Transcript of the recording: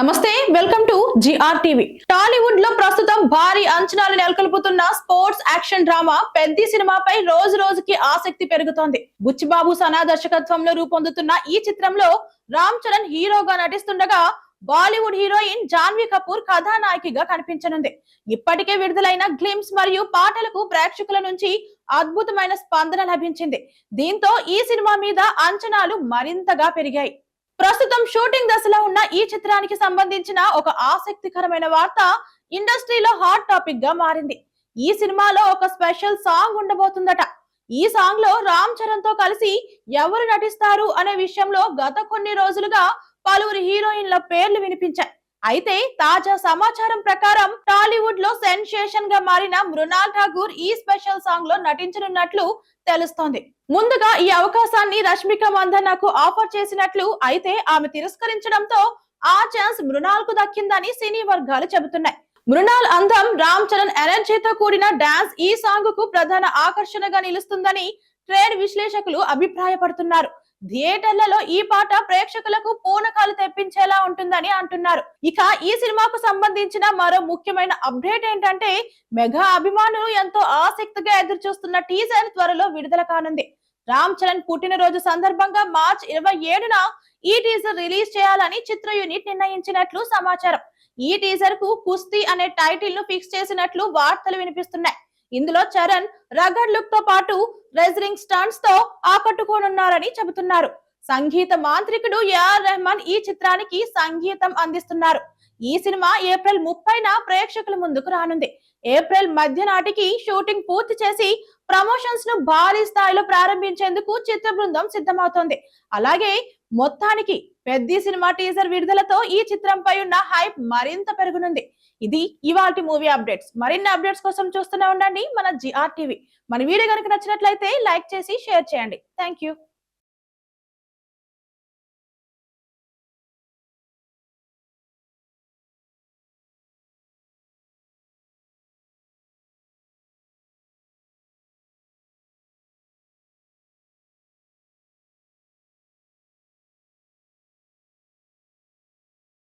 నమస్తే, welcome to GR TV. Tollywood లో ప్రస్తుతం భారీ అంచనాలు నెలకొల్పుతున్న స్పోర్ట్స్ యాక్షన్ డ్రామా పెద్ది సినిమాపై రోజు రోజుకి ఆసక్తి పెరుగుతోంది. బుచ్చిబాబు సనా దర్శకత్వంలో రూపొందుతున్న ఈ చిత్రంలో రామ్ చరణ్ హీరోగా నటిస్తుండగా బాలీవుడ్ హీరోయిన్ జాన్వీ కపూర్ కథానాయికగా కనిపించనుంది. ఇప్పటికే విడుదలైన గ్లిమ్స్ మరియు పాటలకు ప్రేక్షకుల నుంచి అద్భుతమైన స్పందన లభించింది. దీంతో ఈ సినిమా మీద అంచనాలు మరింతగా పెరిగాయి. ప్రస్తుతం షూటింగ్ దశలో ఉన్న ఈ చిత్రానికి సంబంధించిన ఒక ఆసక్తికరమైన వార్త ఇండస్ట్రీలో హాట్ టాపిక్ గా మారింది. ఈ సినిమాలో ఒక స్పెషల్ సాంగ్ ఉండబోతుందట. ఈ సాంగ్ లో రామ్ చరణ్ తో కలిసి ఎవరు నటిస్తారు అనే విషయంలో గత కొన్ని రోజులుగా పలువురు హీరోయిన్ల పేర్లు వినిపించాయి. అయితే తాజా సమాచారం ప్రకారం టాలీవుడ్ లో సెన్సేషన్ గా మారిన మృణాల్ ఠాగూర్ ఈ స్పెషల్ సాంగ్ లో నటించనున్నట్లు తెలుస్తోంది. ముందుగా ఈ అవకాశాన్ని రష్మిక మందన్నకు ఆఫర్ చేసినట్లు, అయితే ఆమె తిరస్కరించడంతో ఆ ఛాన్స్ మృణాల్ కు దక్కిందని సినీ వర్గాలు చెబుతున్నాయి. మృణాల్ అందం, రామ్ చరణ్ ఎనర్జీతో కూడిన డాన్స్ ఈ సాంగ్ కు ప్రధాన ఆకర్షణగా నిలుస్తుందని ట్రేడ్ విశ్లేషకులు అభిప్రాయపడుతున్నారు. థియేటర్లలో ఈ పాట ప్రేక్షకులకు పూనకాలు తెప్పించేలా ఉంటుందని అంటున్నారు. ఇక ఈ సినిమాకు సంబంధించిన మరో ముఖ్యమైన అప్డేట్ ఏంటంటే, మెగా అభిమానులు ఎంతో ఆసక్తిగా ఎదురు చూస్తున్న టీజర్ త్వరలో విడుదల కానుంది. రామ్ చరణ్ పుట్టినరోజు సందర్భంగా మార్చి 27న ఈ టీజర్ రిలీజ్ చేయాలని చిత్ర యూనిట్ నిర్ణయించినట్లు సమాచారం. ఈ టీజర్ కు కుస్తీ అనే టైటిల్ ను ఫిక్స్ చేసినట్లు వార్తలు వినిపిస్తున్నాయి. ఇందులో చరణ్ రగడ్ లుక్ తో పాటు రెజ్లింగ్ స్టంట్స్ తో ఆకట్టుకోనున్నారని చెబుతున్నారు. సంగీత మాంత్రికుడు ఏఆర్ రెహమాన్ ఈ చిత్రానికి సంగీతం అందిస్తున్నారు. ఈ సినిమా ఏప్రిల్ 30న ప్రేక్షకుల ముందుకు రానుంది. ఏప్రిల్ మధ్య నాటికి షూటింగ్ పూర్తి చేసి ప్రమోషన్స్ ను భారీ స్థాయిలో ప్రారంభించేందుకు చిత్ర బృందం సిద్ధమవుతోంది. అలాగే మొత్తానికి పెద్ది సినిమా టీజర్ విడుదలతో ఈ చిత్రంపై ఉన్న హైప్ మరింత పెరుగునుంది. ఇది ఇవాల్టి మూవీ అప్డేట్స్. మరిన్ని అప్డేట్స్ కోసం చూస్తూనే ఉండండి మన జిఆర్ టీవీ. మన వీడియో కనుక నచ్చినట్లయితే లైక్ చేసి షేర్ చేయండి. Thank you.